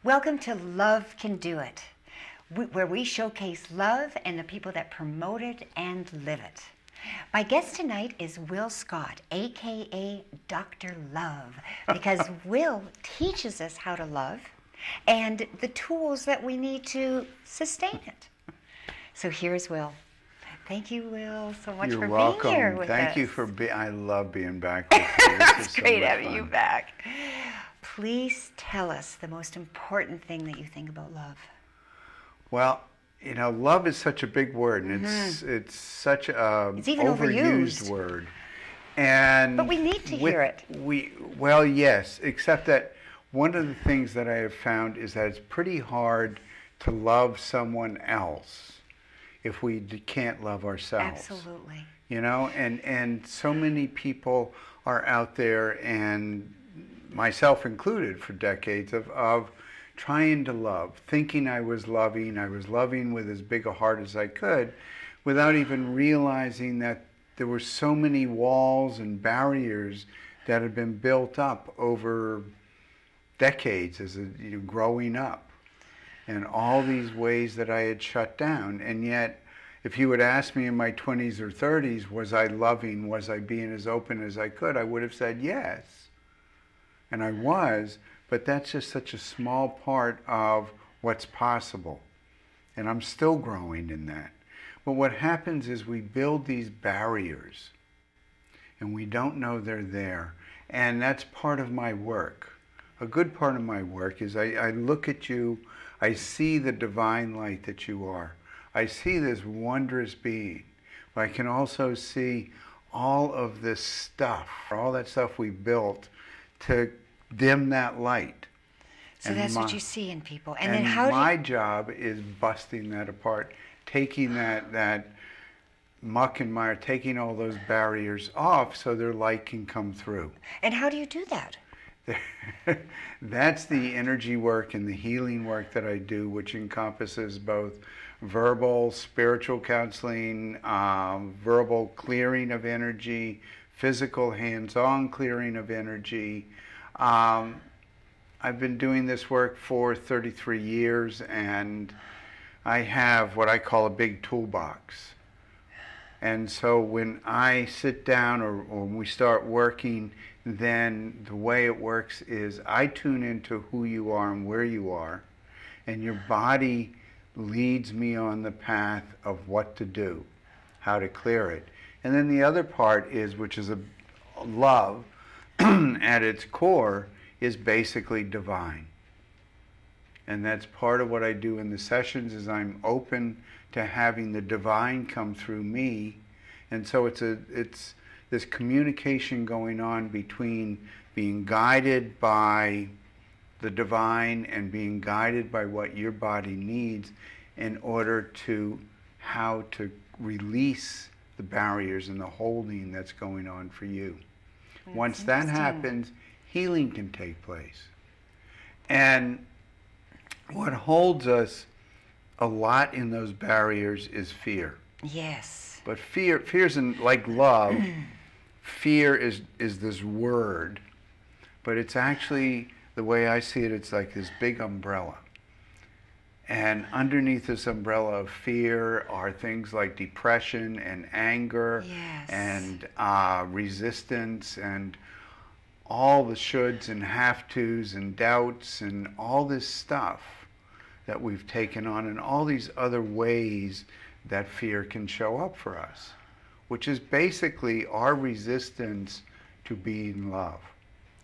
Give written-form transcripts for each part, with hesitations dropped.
Welcome to Love Can Do It, where we showcase love and the people that promote it and live it. My guest tonight is Will Scott, aka Dr. Love, because Will teaches us how to love and the tools that we need to sustain it. So here's Will. Thank you, Will, so much for being here with us. Thank you for being. I love being back with you. It's great having you back. Please tell us the most important thing that you think about love. Well, you know, love is such a big word, and it's such a it's even overused word. And but we need to hear it. Well, yes, except that one of the things that I have found is that it's pretty hard to love someone else if we can't love ourselves. Absolutely. You know, and so many people are out there, and myself included for decades, of trying to love, thinking I was loving with as big a heart as I could, without even realizing that there were so many walls and barriers that had been built up over decades as growing up, and all these ways that I had shut down. And yet, if you would ask me in my 20s or 30s, was I loving, was I being as open as I could, I would have said yes. And I was, but that's just such a small part of what's possible. And I'm still growing in that. But what happens is we build these barriers, and we don't know they're there. And that's part of my work. A good part of my work is I look at you, I see the divine light that you are. I see this wondrous being. But I can also see all of this stuff, all that stuff we built to dim that light. So and that's what you see in people. And then how my job is busting that apart, taking that muck and mire, taking all those barriers off so their light can come through. And how do you do that? That's the energy work and the healing work that I do, which encompasses both verbal, spiritual counseling, verbal clearing of energy, physical hands-on clearing of energy. I've been doing this work for 33 years, and I have what I call a big toolbox. And so when I sit down or when we start working, then the way it works is I tune into who you are and where you are, and your body leads me on the path of what to do, how to clear it. And then the other part is, which is a love at its core, is basically divine. And that's part of what I do in the sessions, is I'm open to having the divine come through me. And so it's this communication going on between being guided by the divine and being guided by what your body needs in order to how to release the barriers and the holding that's going on for you. That's Once that happens, healing can take place. And what holds us a lot in those barriers is fear. Yes. But fear isn't like love. Fear is this word, but it's actually, the way I see it, it's like this big umbrella. And underneath this umbrella of fear are things like depression and anger, yes, and resistance, and all the shoulds and have-tos and doubts and all this stuff that we've taken on, and all these other ways that fear can show up for us, which is basically our resistance to being love.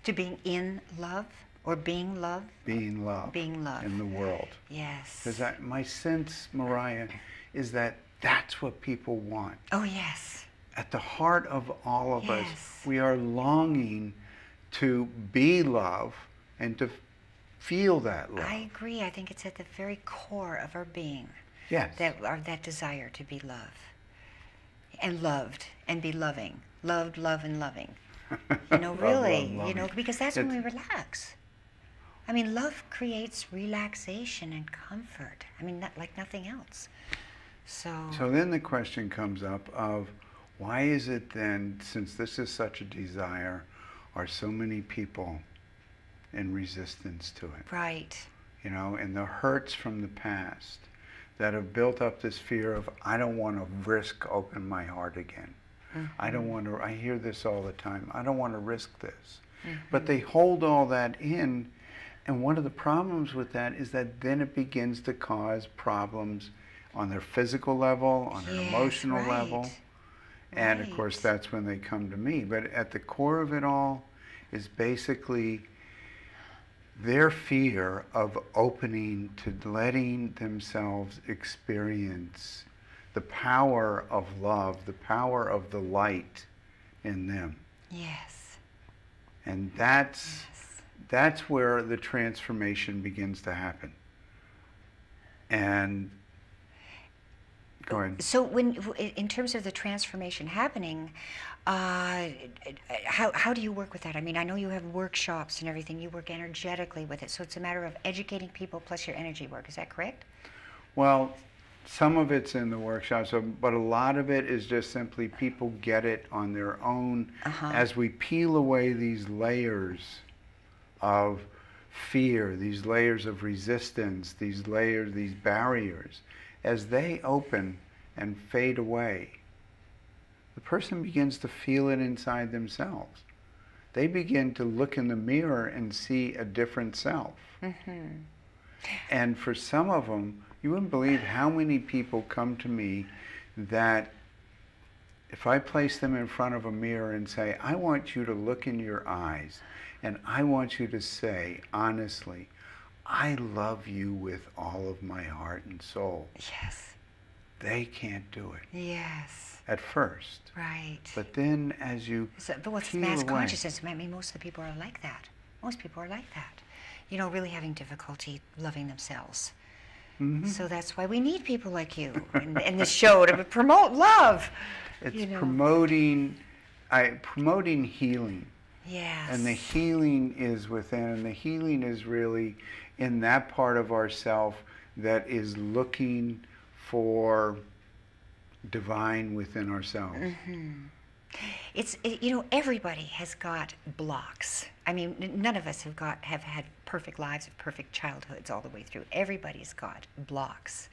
To being in love? Or being love? Being love. Being love. In the world. Yes. Because my sense, Moriah, is that that's what people want. Oh, yes. At the heart of all of yes, us, we are longing to be love and to feel that love. I agree. I think it's at the very core of our being. Yes. That desire to be loved. And loved and be loving. Loved, love, and loving. You know, really. Love, you know, because that's when we relax. I mean, love creates relaxation and comfort. I mean, like nothing else. So then the question comes up of, why is it then, since this is such a desire, are so many people in resistance to it? Right. you know, and the hurts from the past that have built up this fear of, I don't want to risk open my heart again. I don't want to, I hear this all the time, I don't want to risk this. But they hold all that in, and one of the problems with that is that then it begins to cause problems on their physical level, on their emotional level. And of course, that's when they come to me. But at the core of it all is basically their fear of opening to letting themselves experience the power of love, the power of the light in them. Yes. And that's where the transformation begins to happen. And go ahead. So when, in terms of the transformation happening, how do you work with that? I mean, I know you have workshops and everything. You work energetically with it. So it's a matter of educating people plus your energy work. Is that correct? Well, some of it's in the workshops, but a lot of it is just simply people get it on their own as we peel away these layers of fear, these layers of resistance, these layers, these barriers. As they open and fade away, the person begins to feel it inside themselves. They begin to look in the mirror and see a different self. And for some of them, you wouldn't believe how many people come to me that if I place them in front of a mirror and say, I want you to look in your eyes and I want you to say, honestly, I love you with all of my heart and soul. Yes. They can't do it. Yes. At first. Right. But then as you but what's peel mass away, consciousness? I mean, most of the people are like that. Most people are like that. You know, really having difficulty loving themselves. So that's why we need people like you in this show to promote love. It's promoting healing. Yes. And the healing is within, and the healing is really in that part of ourself that is looking for divine within ourselves. You know, everybody has got blocks. I mean, none of us have had perfect lives of perfect childhoods all the way through. Everybody's got blocks.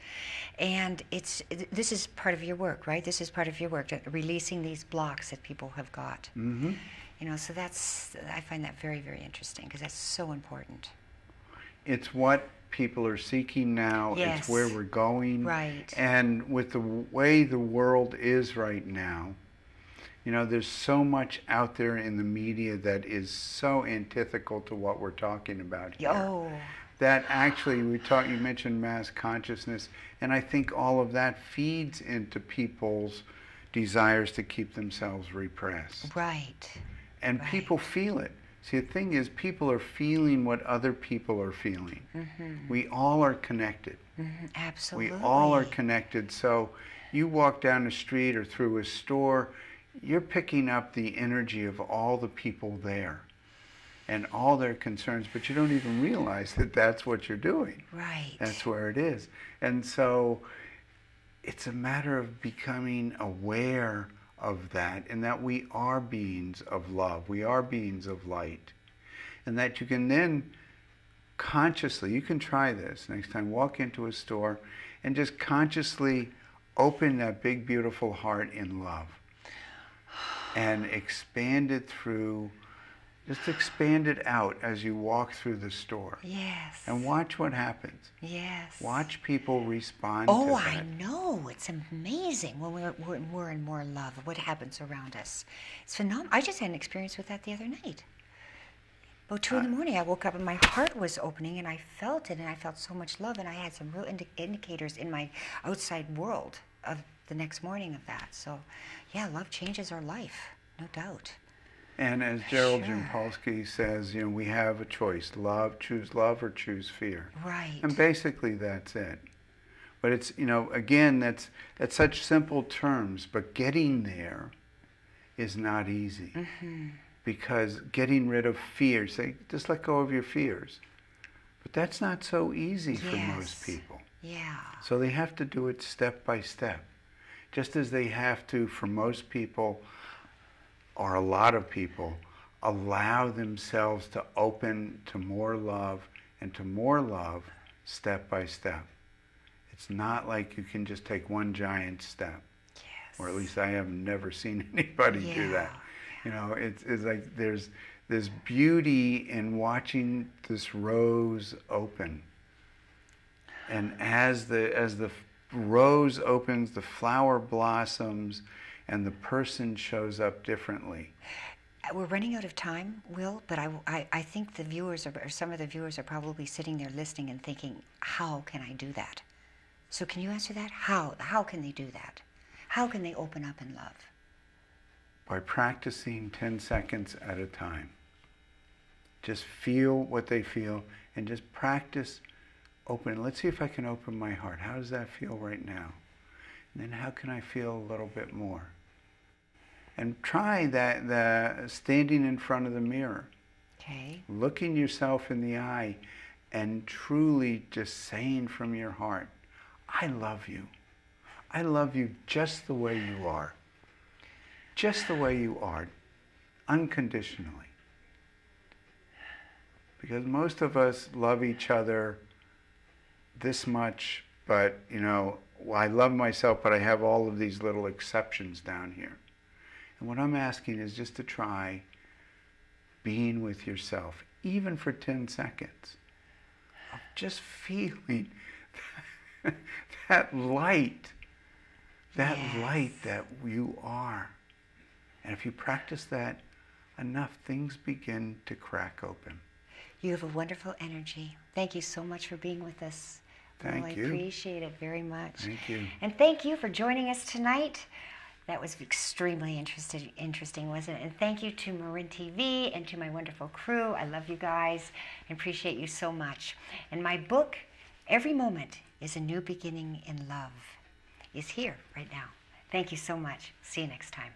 And this is part of your work, right? This is part of your work, releasing these blocks that people have got. You know, so I find that very, very interesting because that's so important. It's what people are seeking now. Yes. It's where we're going. Right. And with the way the world is right now, you know, there's so much out there in the media that is so antithetical to what we're talking about here. Oh. That actually, you mentioned mass consciousness, and I think all of that feeds into people's desires to keep themselves repressed. Right. And people feel it. See, the thing is, people are feeling what other people are feeling. We all are connected. Absolutely. We all are connected. So you walk down the street or through a store, you're picking up the energy of all the people there and all their concerns, but you don't even realize that that's what you're doing. Right. That's where it is. And so it's a matter of becoming aware of that, and that we are beings of love. We are beings of light. And that you can then consciously, you can try this next time, walk into a store and just consciously open that big, beautiful heart in love. And expand it just expand it out as you walk through the store. Yes. And watch what happens. Yes. Watch people respond to that. Oh, I know. It's amazing when we're in more love, what happens around us. It's phenomenal. I just had an experience with that the other night. About 2 in the morning, I woke up and my heart was opening and I felt it and I felt so much love and I had some real indicators in my outside world of the next morning of that. So, yeah, love changes our life, no doubt. And as Gerald Jampolsky says, you know, we have a choice: choose love or choose fear. Right. And basically that's it. But it's, you know, again, that's such simple terms, but getting there is not easy. Because getting rid of fear, say, just let go of your fears. But that's not so easy for most people. Yeah. So they have to do it step by step. Just as they have to, for most people, or a lot of people, allow themselves to open to more love and to more love step by step. It's not like you can just take one giant step. Yes. Or at least I have never seen anybody do that. Yeah. You know, it's like there's beauty in watching this rose open. And as the rose opens, the flower blossoms, and the person shows up differently. We're running out of time, Will, but I think the viewers, or some of the viewers, are probably sitting there listening and thinking, how can I do that? So can you answer that? How can they do that? How can they open up in love? By practicing 10 seconds at a time. Just feel what they feel and just practice open. Let's see if I can open my heart. How does that feel right now? And then how can I feel a little bit more? And try that, the standing in front of the mirror. Okay. Looking yourself in the eye and truly just saying from your heart, I love you. I love you just the way you are. Just the way you are, unconditionally. Because most of us love each other this much, but, you know, well, I love myself, but I have all of these little exceptions down here. And what I'm asking is just to try being with yourself, even for 10 seconds, of just feeling that light, that Yes. light that you are. And if you practice that enough, things begin to crack open. You have a wonderful energy. Thank you so much for being with us. Thank you. I appreciate it very much. Thank you. And thank you for joining us tonight. That was extremely interesting, wasn't it? And thank you to Marin TV and to my wonderful crew. I love you guys and appreciate you so much. And my book, Every Moment is a New Beginning in Love, is here right now. Thank you so much. See you next time.